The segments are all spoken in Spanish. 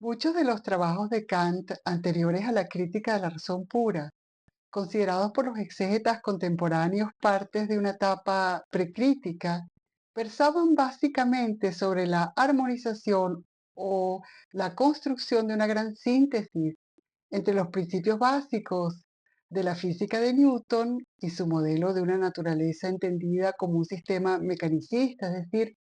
Muchos de los trabajos de Kant anteriores a la crítica de la razón pura, considerados por los exégetas contemporáneos partes de una etapa precrítica, versaban básicamente sobre la armonización o la construcción de una gran síntesis entre los principios básicos de la física de Newton y su modelo de una naturaleza entendida como un sistema mecanicista, es decir,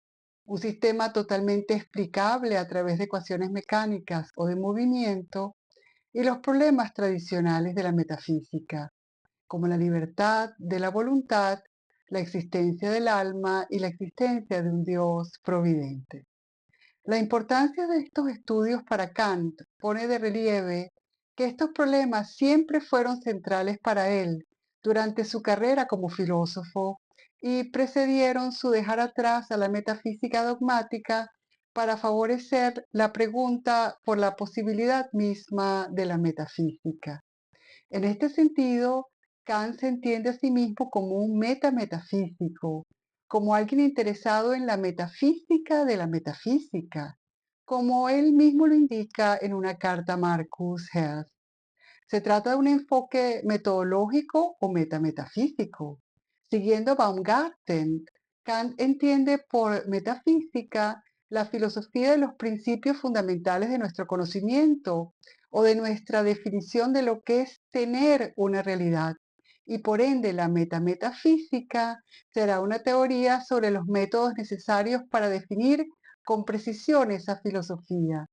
un sistema totalmente explicable a través de ecuaciones mecánicas o de movimiento, y los problemas tradicionales de la metafísica, como la libertad de la voluntad, la existencia del alma y la existencia de un Dios providente. La importancia de estos estudios para Kant pone de relieve que estos problemas siempre fueron centrales para él durante su carrera como filósofo y precedieron su dejar atrás a la metafísica dogmática para favorecer la pregunta por la posibilidad misma de la metafísica. En este sentido, Kant se entiende a sí mismo como un metametafísico, como alguien interesado en la metafísica de la metafísica, como él mismo lo indica en una carta a Marcus Hertz. Se trata de un enfoque metodológico o metametafísico. Siguiendo Baumgarten, Kant entiende por metafísica la filosofía de los principios fundamentales de nuestro conocimiento o de nuestra definición de lo que es tener una realidad. Y por ende, la metametafísica será una teoría sobre los métodos necesarios para definir con precisión esa filosofía.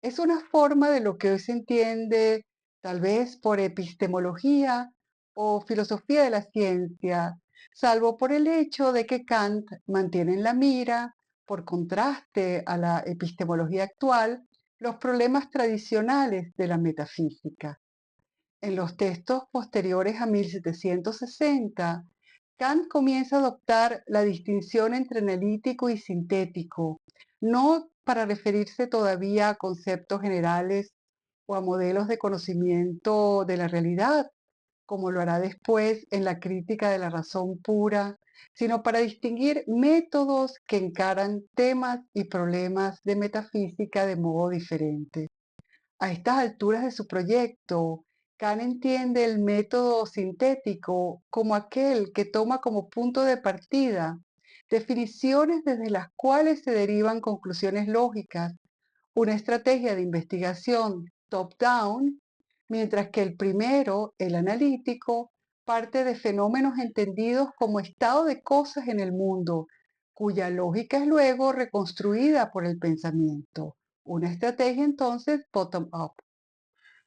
Es una forma de lo que hoy se entiende tal vez por epistemología o filosofía de la ciencia, salvo por el hecho de que Kant mantiene en la mira, por contraste a la epistemología actual, los problemas tradicionales de la metafísica. En los textos posteriores a 1760, Kant comienza a adoptar la distinción entre analítico y sintético, no para referirse todavía a conceptos generales o a modelos de conocimiento de la realidad, como lo hará después en la crítica de la razón pura, sino para distinguir métodos que encaran temas y problemas de metafísica de modo diferente. A estas alturas de su proyecto, Kant entiende el método sintético como aquel que toma como punto de partida definiciones desde las cuales se derivan conclusiones lógicas, una estrategia de investigación top-down, mientras que el primero, el analítico, parte de fenómenos entendidos como estado de cosas en el mundo, cuya lógica es luego reconstruida por el pensamiento. Una estrategia entonces bottom-up.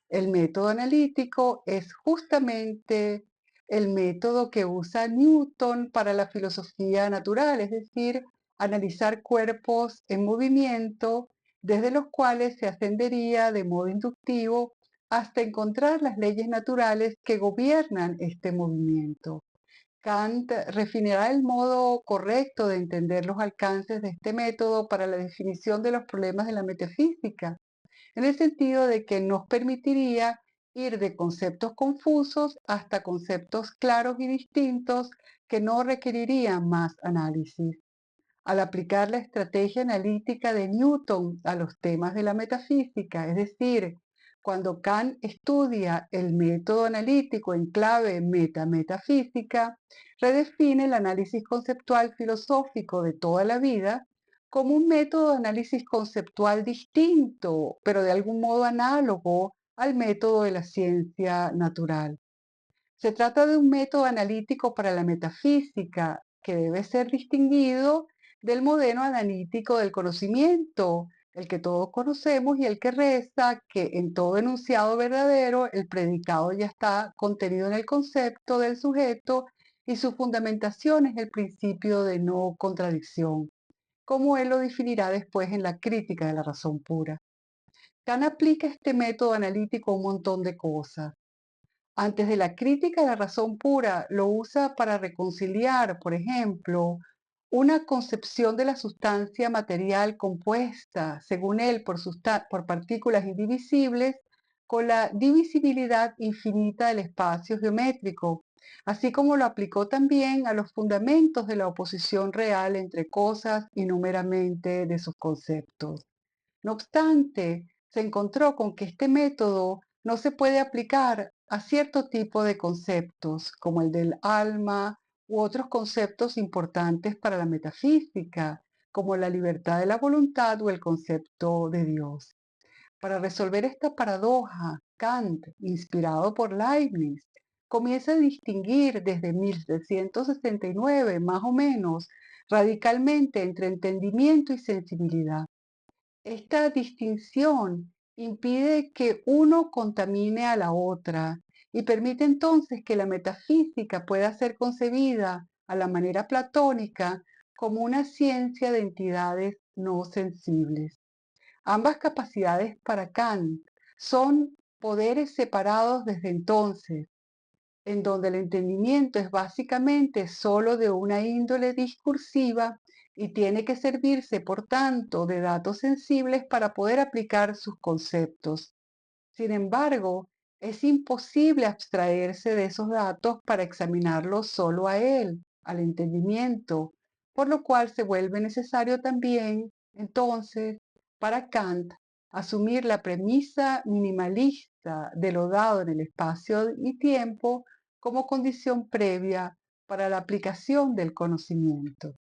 El método analítico es justamente el método que usa Newton para la filosofía natural, es decir, analizar cuerpos en movimiento desde los cuales se ascendería de modo inductivo hasta encontrar las leyes naturales que gobiernan este movimiento. Kant refinará el modo correcto de entender los alcances de este método para la definición de los problemas de la metafísica, en el sentido de que nos permitiría ir de conceptos confusos hasta conceptos claros y distintos que no requerirían más análisis. Al aplicar la estrategia analítica de Newton a los temas de la metafísica, es decir, cuando Kant estudia el método analítico en clave metametafísica, redefine el análisis conceptual filosófico de toda la vida como un método de análisis conceptual distinto, pero de algún modo análogo al método de la ciencia natural. Se trata de un método analítico para la metafísica que debe ser distinguido del modelo analítico del conocimiento, el que todos conocemos y el que resta que en todo enunciado verdadero el predicado ya está contenido en el concepto del sujeto y su fundamentación es el principio de no contradicción, como él lo definirá después en la crítica de la razón pura. Kant aplica este método analítico a un montón de cosas. Antes de la crítica de la razón pura, lo usa para reconciliar, por ejemplo, una concepción de la sustancia material compuesta, según él, por partículas indivisibles, con la divisibilidad infinita del espacio geométrico, así como lo aplicó también a los fundamentos de la oposición real entre cosas y no meramente de sus conceptos. No obstante, se encontró con que este método no se puede aplicar a cierto tipo de conceptos, como el del alma u otros conceptos importantes para la metafísica, como la libertad de la voluntad o el concepto de Dios. Para resolver esta paradoja, Kant, inspirado por Leibniz, comienza a distinguir desde 1769, más o menos, radicalmente entre entendimiento y sensibilidad. Esta distinción impide que uno contamine a la otra y permite entonces que la metafísica pueda ser concebida a la manera platónica como una ciencia de entidades no sensibles. Ambas capacidades para Kant son poderes separados desde entonces, en donde el entendimiento es básicamente solo de una índole discursiva y tiene que servirse, por tanto, de datos sensibles para poder aplicar sus conceptos. Sin embargo, es imposible abstraerse de esos datos para examinarlos solo a él, al entendimiento, por lo cual se vuelve necesario también, entonces, para Kant, asumir la premisa minimalista de lo dado en el espacio y tiempo como condición previa para la aplicación del conocimiento.